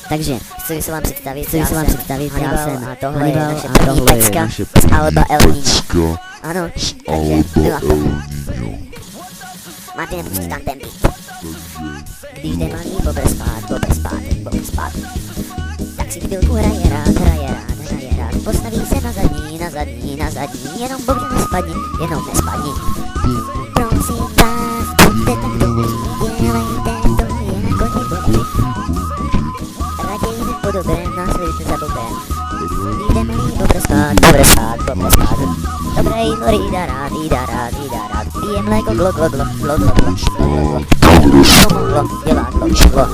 Takže, chci se vám představit, já jsem a tohle je naše první pecka z Alba El Niño. Ano, takže byla to. Martine, pusť tam ten beat. Když jde malý bobr spát, tak si chvilku hraje rád, postaví se na zadní, jenom bobře nespadni, Prosím vás, buďte tak dobří, dělejte to jako ti bobři. Raději než po dobrém, následujte za bobrem. Když jde malý bobr spát. Dobré jídlo rýda rád, pije mléko glo, dělá glo.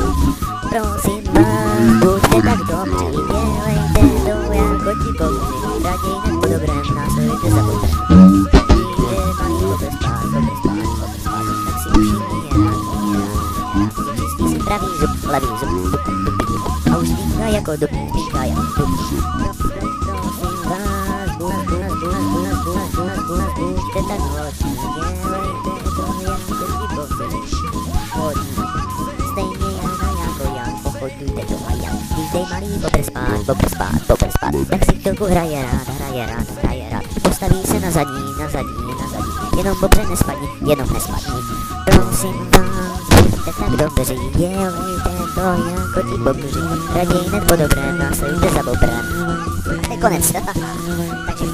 Prosím vás, buďte tak dobří, dělejte to jako ti bobři. Raději než po dobrém, následujte za bobrem. Když jde malý bobr spát, tak si všimni rád. Čistí si pravý zub, levý zub, a už dýchá jako dub. Prosím vás, buďte tak hodní, dělejte to jako ti bobři. Stejně jako já, pochodujte to a já. Když dej malý bobr spát, tak si chvilku hraje rád. Postaví se na zadní, jenom bobře nespadni. Prosím vás, buďte tak dobří, dělejte to jako ti bobři. Raději hned po dobrém, následujte za bobrem. To je konec. Takže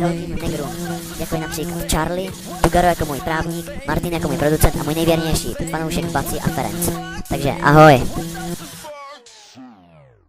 velkým negrům, jako je například Charlie, Dugaro jako můj právník, Martin jako můj producent a můj nejvěrnější fanoušek Baci a Ferenc. Takže ahoj.